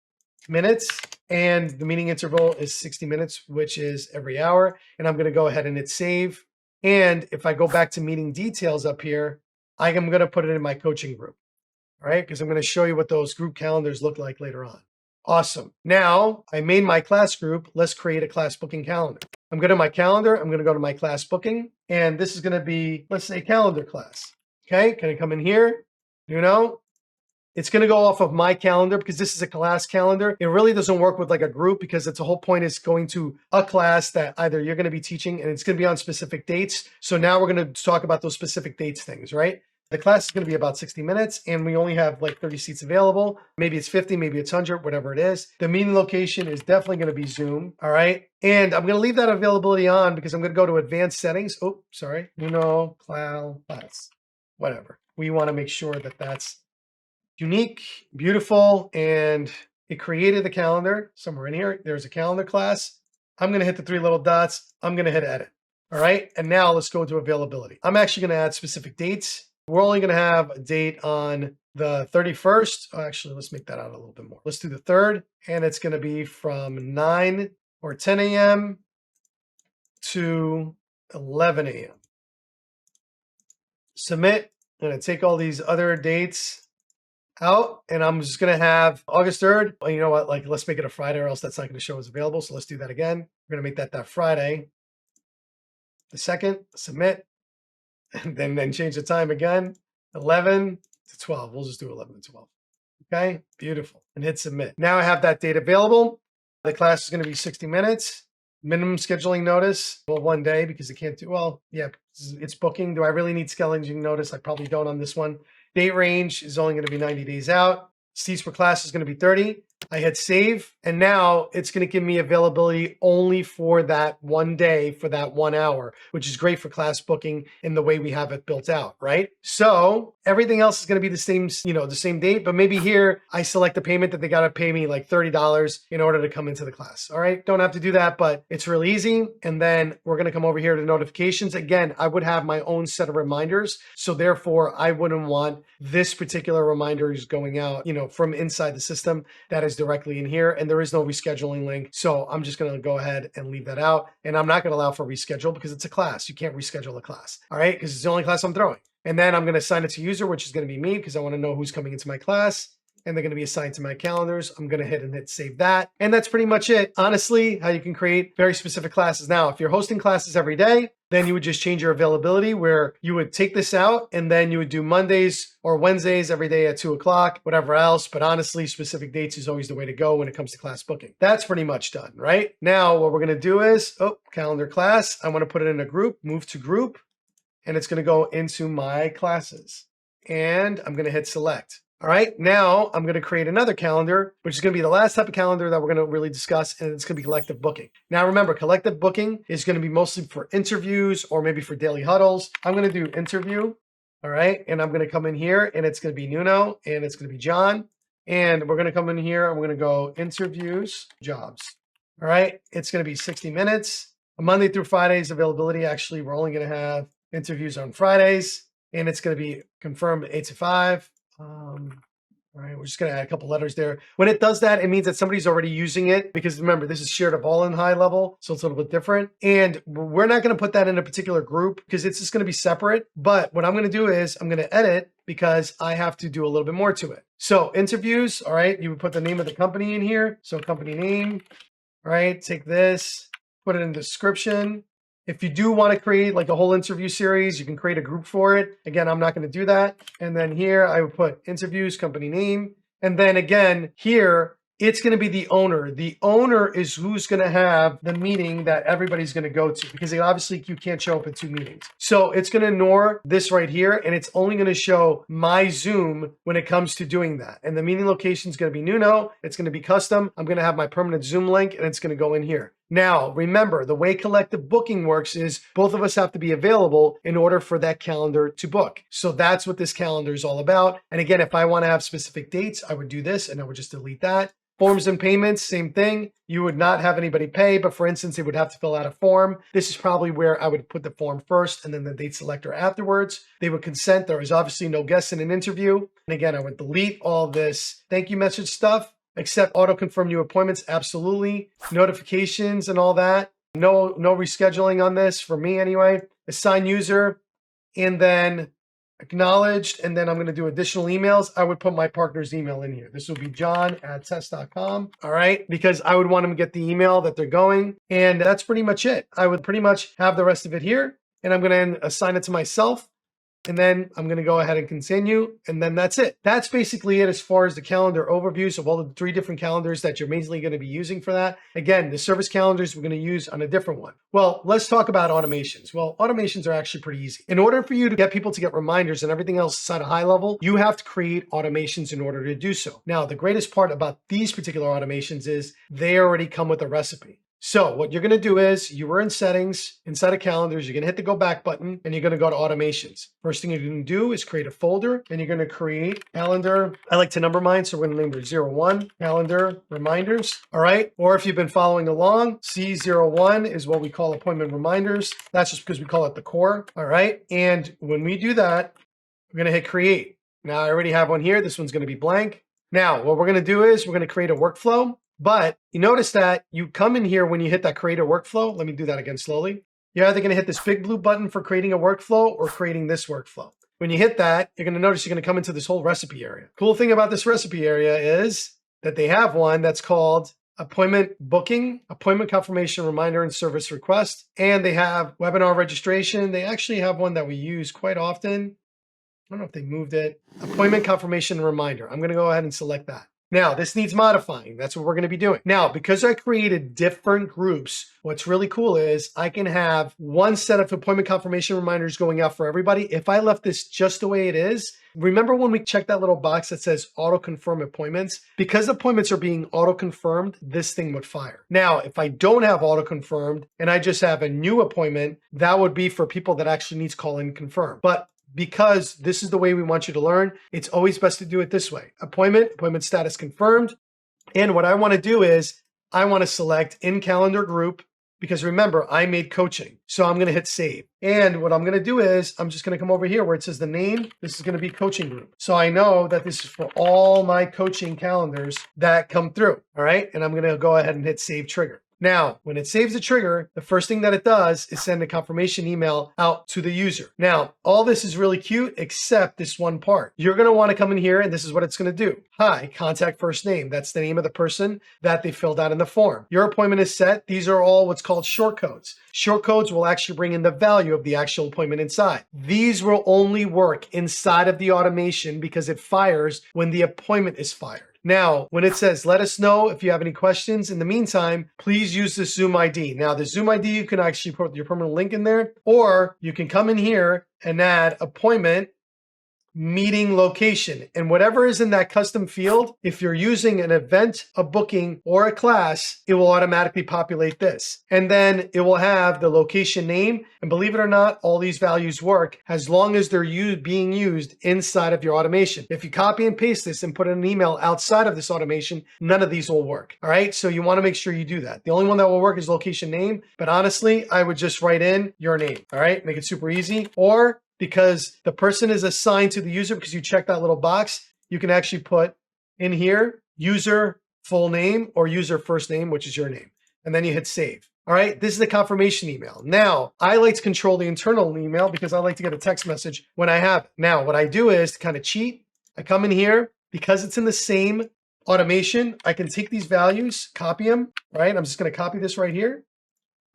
minutes. And the meeting interval is 60 minutes, which is every hour. And I'm going to go ahead and hit save. And if I go back to meeting details up here, I am going to put it in my coaching group, all right? Because I'm going to show you what those group calendars look like later on. Awesome. Now I made my class group. Let's create a class booking calendar. I'm going to my calendar. I'm going to go to my class booking. And this is going to be, let's say, calendar class. Okay. Can I come in here? It's going to go off of my calendar because this is a class calendar. It really doesn't work with like a group because it's the whole point is going to a class that either you're going to be teaching and it's going to be on specific dates. So now we're going to talk about those specific dates things, right? The class is going to be about 60 minutes and we only have like 30 seats available. Maybe it's 50, maybe it's 100, whatever it is. The meeting location is definitely going to be Zoom. All right. And I'm going to leave that availability on because I'm going to go to advanced settings. Oh, sorry. Nuno, class, whatever. We want to make sure that that's unique, beautiful, and it created the calendar somewhere in here. There's a calendar class. I'm going to hit the 3 little dots. I'm going to hit edit. All right. And now let's go into availability. I'm actually going to add specific dates. We're only going to have a date on the 31st. Oh, actually, let's make that out a little bit more. Let's do the 3rd. And it's going to be from 9 or 10 a.m. to 11 a.m. Submit. I'm going to take all these other dates out, and I'm just going to have August 3rd. Well, you know what? Like, let's make it a Friday, or else that's not going to show as available. So let's do that again. We're going to make that Friday. The 2nd, submit, and then change the time again, 11 to 12. We'll just do 11 to 12. Okay, beautiful. And hit submit. Now I have that date available. The class is going to be 60 minutes. Minimum scheduling notice, well, 1 day, because it can't do, well, yeah, it's booking. Do I really need scheduling notice? I probably don't on this one. Date range is only going to be 90 days out. Seats per class is going to be 30. I hit save, and now it's going to give me availability only for that 1 day, for that 1 hour, which is great for class booking in the way we have it built out, right? So everything else is going to be the same, the same date, but maybe here I select the payment that they got to pay me like $30 in order to come into the class. All right, don't have to do that, but it's really easy. And then we're going to come over here to notifications. Again, I would have my own set of reminders, so therefore I wouldn't want this particular reminder is going out, from inside the system. That is directly in here, and there is no rescheduling link. So I'm just going to go ahead and leave that out. And I'm not going to allow for reschedule because it's a class. You can't reschedule a class. All right, because it's the only class I'm throwing. And then I'm going to assign it to user, which is going to be me, because I want to know who's coming into my class. And they're going to be assigned to my calendars. I'm going to hit save that. And that's pretty much it. Honestly, how you can create very specific classes. Now, if you're hosting classes every day, then you would just change your availability where you would take this out and then you would do Mondays or Wednesdays every day at 2 o'clock, whatever else. But honestly, specific dates is always the way to go when it comes to class booking. That's pretty much done, right? Now, what we're going to do is, calendar class. I want to put it in a group, move to group, and it's going to go into my classes. And I'm going to hit select. All right, now I'm going to create another calendar, which is going to be the last type of calendar that we're going to really discuss, and it's going to be collective booking. Now, remember, collective booking is going to be mostly for interviews or maybe for daily huddles. I'm going to do interview, all right, and I'm going to come in here, and it's going to be Nuno, and it's going to be John, and we're going to come in here, and we're going to go interviews, jobs. All right, it's going to be 60 minutes. Monday through Fridays availability. Actually, we're only going to have interviews on Fridays, and it's going to be confirmed 8 to 5. All right, we're just going to add a couple letters there. When it does that, it means that somebody's already using it, because remember, this is shared of all in HighLevel, so it's a little bit different. And we're not going to put that in a particular group because it's just going to be separate. But what I'm going to do is I'm going to edit, because I have to do a little bit more to it. So interviews, all right, you would put the name of the company in here. So company name, all right, take this, put it in the description. If you do want to create like a whole interview series, you can create a group for it. Again, I'm not going to do that. And then here I would put interviews, company name. And then again, here, it's going to be the owner. The owner is who's going to have the meeting that everybody's going to go to, because obviously you can't show up at 2 meetings. So it's going to ignore this right here, and it's only going to show my Zoom when it comes to doing that. And the meeting location is going to be Nuno. It's going to be custom. I'm going to have my permanent Zoom link, and it's going to go in here. Now, remember, the way collective booking works is both of us have to be available in order for that calendar to book. So that's what this calendar is all about. And again, if I want to have specific dates, I would do this, and I would just delete that. Forms and payments, same thing. You would not have anybody pay, but for instance, they would have to fill out a form. This is probably where I would put the form first and then the date selector afterwards. They would consent. There is obviously no guests in an interview. And again, I would delete all this thank you message stuff. Accept auto confirm new appointments, absolutely. Notifications and all that. No rescheduling on this for me anyway. Assign user, and then acknowledged, and then I'm going to do additional emails. I would put my partner's email in here. This will be john@test.com. All right, because I would want them to get the email that they're going, and that's pretty much it. I would pretty much have the rest of it here, and I'm going to assign it to myself. And then I'm going to go ahead and continue. And then that's it. That's basically it as far as the calendar overviews of all the 3 different calendars that you're mainly going to be using for that. Again, the service calendars we're going to use on a different one. Well, let's talk about automations. Well, automations are actually pretty easy. In order for you to get people to get reminders and everything else inside of HighLevel, you have to create automations in order to do so. Now, the greatest part about these particular automations is they already come with a recipe. So what you're going to do is you were in settings inside of calendars. You're going to hit the go back button and you're going to go to automations. First thing you're going to do is create a folder, and you're going to create calendar. I like to number mine, so we're going to name it 01 calendar reminders. All right. Or if you've been following along, C01 is what we call appointment reminders. That's just because we call it the core. All right. And when we do that, we're going to hit create. Now I already have one here. This one's going to be blank. Now what we're going to do is we're going to create a workflow. But you notice that you come in here when you hit that create a workflow. Let me do that again slowly. You're either going to hit this big blue button for creating a workflow or creating this workflow. When you hit that, you're going to notice you're going to come into this whole recipe area. Cool thing about this recipe area is that they have one that's called appointment booking, appointment confirmation reminder, and service request. And they have webinar registration. They actually have one that we use quite often. I don't know if they moved it. Appointment confirmation reminder. I'm going to go ahead and select that. Now, this needs modifying. That's what we're going to be doing. Now, because I created different groups, what's really cool is I can have one set of appointment confirmation reminders going out for everybody. If I left this just the way it is, remember when we checked that little box that says auto confirm appointments? Because appointments are being auto confirmed, this thing would fire. Now, if I don't have auto confirmed and I just have a new appointment, that would be for people that actually needs call in confirm. But because this is the way we want you to learn, it's always best to do it this way. Appointment status confirmed. And what I want to do is I want to select in calendar group, because remember, I made coaching. So I'm going to hit save. And what I'm going to do is I'm just going to come over here where it says the name. This is going to be coaching group. So I know that this is for all my coaching calendars that come through. All right. And I'm going to go ahead and hit save trigger. Now, when it saves a trigger, the first thing that it does is send a confirmation email out to the user. Now, all this is really cute, except this one part. You're going to want to come in here, and this is what it's going to do. Hi, contact first name. That's the name of the person that they filled out in the form. Your appointment is set. These are all what's called short codes. Short codes will actually bring in the value of the actual appointment inside. These will only work inside of the automation because it fires when the appointment is fired. Now, when it says, let us know if you have any questions. In the meantime, please use the Zoom ID. Now, the Zoom ID, you can actually put your permanent link in there, or you can come in here and add appointment, meeting location, and whatever is in that custom field. If you're using an event, a booking, or a class, it will automatically populate this. And then it will have the location name. And believe it or not, all these values work as long as they're being used inside of your automation. If you copy and paste this and put in an email outside of this automation, none of these will work. All right. So you want to make sure you do that. The only one that will work is location name. But honestly, I would just write in your name. All right. Make it super easy. Or because the person is assigned to the user, because you check that little box, you can actually put in here user full name or user first name, which is your name. And then you hit save. All right, this is the confirmation email. Now, I like to control the internal email because I like to get a text message when I have it. Now, what I do is to kind of cheat. I come in here, because it's in the same automation, I can take these values, copy them, right? I'm just going to copy this right here.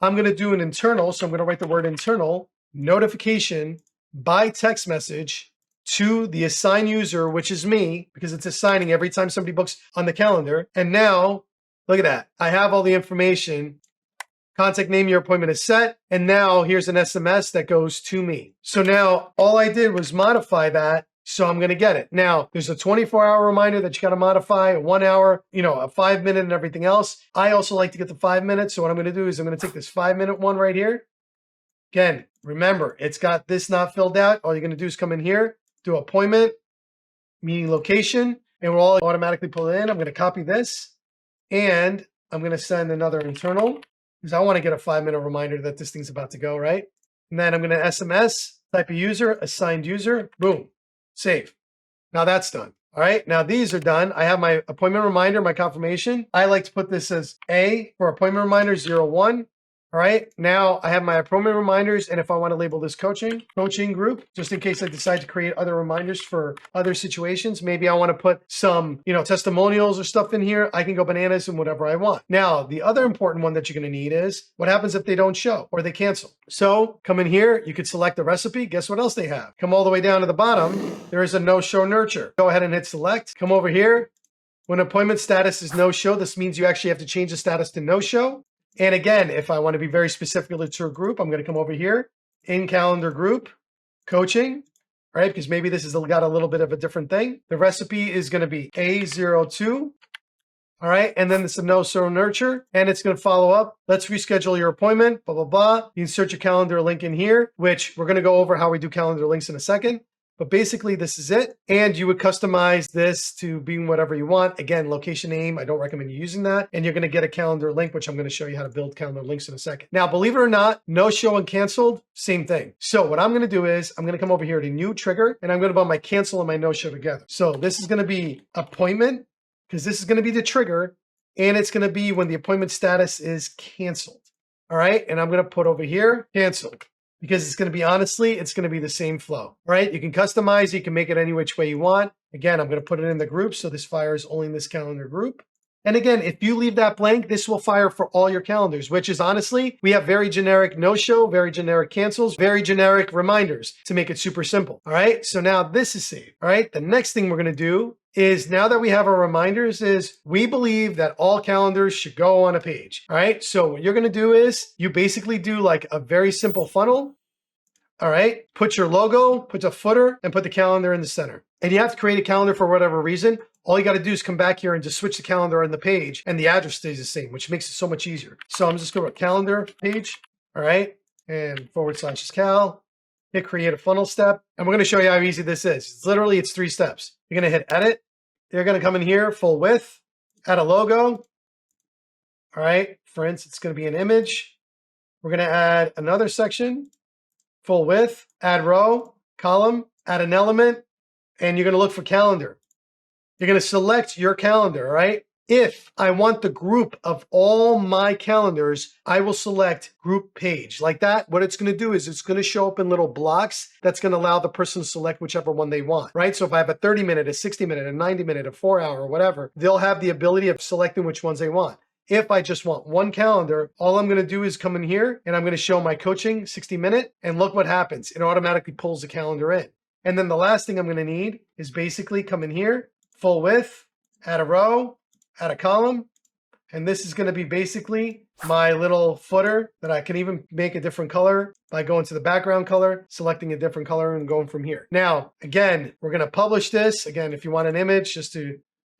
I'm going to do an internal. So I'm going to write the word internal notification by text message to the assigned user, which is me, because it's assigning every time somebody books on the calendar. And now, look at that. I have all the information. Contact name, your appointment is set. And now here's an SMS that goes to me. So now all I did was modify that. So I'm going to get it. Now, there's a 24-hour reminder that you got to modify, a 1 hour, a 5 minute and everything else. I also like to get the 5 minutes. So what I'm going to do is I'm going to take this 5 minute one right here. Again, remember, it's got this not filled out. All you're going to do is come in here, do appointment, meeting location, and we'll all automatically pull it in. I'm going to copy this, and I'm going to send another internal because I want to get a 5 minute reminder that this thing's about to go, right? And then I'm going to SMS, type of user, assigned user, boom, save. Now that's done. All right, now these are done. I have my appointment reminder, my confirmation. I like to put this as A for appointment reminder 01. All right, now I have my appointment reminders, and if I want to label this coaching group, just in case I decide to create other reminders for other situations, maybe I want to put some, testimonials or stuff in here, I can go bananas and whatever I want. Now, the other important one that you're going to need is what happens if they don't show or they cancel. So come in here, you could select the recipe. Guess what else they have? Come all the way down to the bottom. There is a no-show nurture. Go ahead and hit select. Come over here. When appointment status is no-show, this means you actually have to change the status to no-show. And again, if I want to be very specific to a group, I'm going to come over here, in calendar group, coaching, right? Because maybe this has got a little bit of a different thing. The recipe is going to be A02, all right? And then it's a no-show nurture, and it's going to follow up. Let's reschedule your appointment, blah, blah, blah. You insert your calendar link in here, which we're going to go over how we do calendar links in a second. But basically, this is it. And you would customize this to being whatever you want. Again, location name, I don't recommend you using that. And you're going to get a calendar link, which I'm going to show you how to build calendar links in a second. Now, believe it or not, no show and canceled, same thing. So what I'm going to do is I'm going to come over here to new trigger, and I'm going to put my cancel and my no show together. So this is going to be appointment, because this is going to be the trigger, and it's going to be when the appointment status is canceled. All right. And I'm going to put over here, cancel. Because it's going to be, honestly, it's going to be the same flow. All right. You can customize, you can make it any which way you want. Again, I'm going to put it in the group. So this fires only in this calendar group. And again, if you leave that blank, this will fire for all your calendars, which is honestly, we have very generic no-show, very generic cancels, very generic reminders to make it super simple. All right. So now this is saved. All right. The next thing we're going to do is, now that we have our reminders, is we believe that all calendars should go on a page. All right. So what you're going to do is you basically do like a very simple funnel. All right. Put your logo, put a footer, and put the calendar in the center. And you have to create a calendar for whatever reason. All you got to do is come back here and just switch the calendar on the page, and the address stays the same, which makes it so much easier. So I'm just going to calendar page. All right. And /cal, hit create a funnel step. And we're going to show you how easy this is. It's literally, it's 3 steps. You're going to hit edit. You're going to come in here, full width, add a logo. All right. For instance, it's going to be an image. We're going to add another section, full width, add row, column, add an element, and you're going to look for calendar. You're going to select your calendar, right? If I want the group of all my calendars, I will select group page. Like that, what it's going to do is it's going to show up in little blocks. That's going to allow the person to select whichever one they want, right? So if I have a 30-minute, a 60-minute, a 90-minute, a 4-hour, whatever, they'll have the ability of selecting which ones they want. If I just want one calendar, all I'm going to do is come in here and I'm going to show my coaching 60-minute, and look what happens. It automatically pulls the calendar in. And then the last thing I'm going to need is basically come in here, full width, add a row, add a column. And this is going to be basically my little footer that I can even make a different color by going to the background color, selecting a different color, and going from here. Now, again, we're going to publish this. Again, if you want an image, I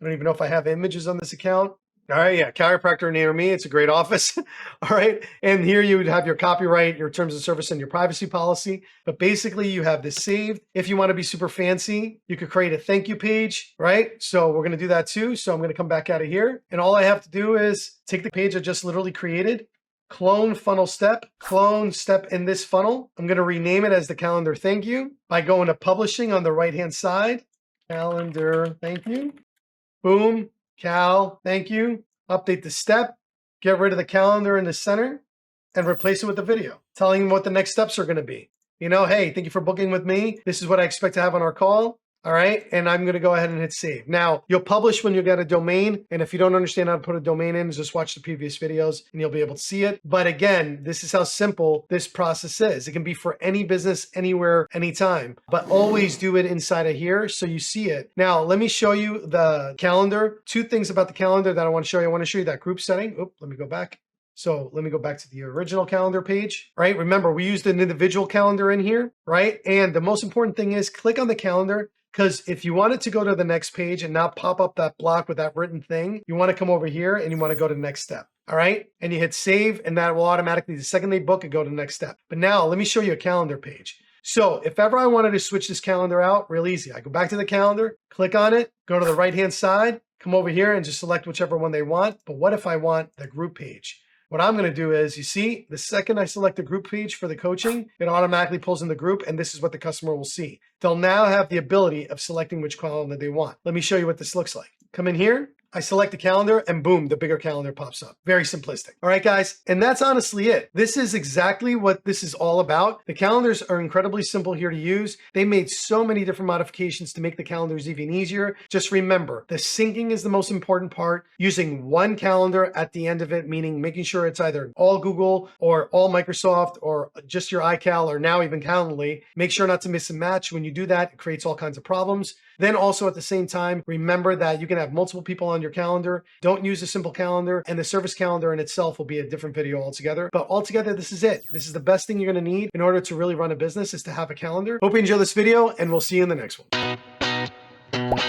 don't even know if I have images on this account. All right, yeah, chiropractor near me. It's a great office. All right, and here you would have your copyright, your terms of service, and your privacy policy. But basically, you have this saved. If you want to be super fancy, you could create a thank you page, right? So we're going to do that too. So I'm going to come back out of here, and all I have to do is take the page I just literally created, clone funnel step, clone step in this funnel. I'm going to rename it as the calendar thank you by going to publishing on the right-hand side, calendar thank you, boom. Cal, thank you. Update the step, get rid of the calendar in the center, and replace it with the video, telling them what the next steps are going to be. You know, hey, thank you for booking with me. This is what I expect to have on our call. All right. And I'm going to go ahead and hit save. Now, you'll publish when you get a domain. And if you don't understand how to put a domain in, just watch the previous videos and you'll be able to see it. But again, this is how simple this process is. It can be for any business, anywhere, anytime, but always do it inside of here so you see it. Now, let me show you the calendar. 2 things about the calendar that I want to show you. I want to show you that group setting. Oop, let me go back. So let me go back to the original calendar page, right? Remember, we used an individual calendar in here, right? And the most important thing is click on the calendar. Because if you want it to go to the next page and not pop up that block with that written thing, you want to come over here and you want to go to the next step. All right. And you hit save, and that will automatically, the second they book it, go to the next step. But now let me show you a calendar page. So if ever I wanted to switch this calendar out, real easy. I go back to the calendar, click on it, go to the right-hand side, come over here and just select whichever one they want. But what if I want the group page? What I'm going to do is, you see, the second I select the group page for the coaching, it automatically pulls in the group, and this is what the customer will see. They'll now have the ability of selecting which calendar they want. Let me show you what this looks like. Come in here. I select the calendar and boom, the bigger calendar pops up. Very simplistic. All right, guys. And that's honestly it. This is exactly what this is all about. The calendars are incredibly simple here to use. They made so many different modifications to make the calendars even easier. Just remember, the syncing is the most important part. Using one calendar at the end of it, meaning making sure it's either all Google or all Microsoft or just your iCal or now even Calendly. Make sure not to miss a match. When you do that, it creates all kinds of problems. Then also at the same time, remember that you can have multiple people on your calendar. Don't use a simple calendar, and the service calendar in itself will be a different video altogether. But altogether, this is it. This is the best thing you're going to need in order to really run a business, is to have a calendar. Hope you enjoy this video, and we'll see you in the next one.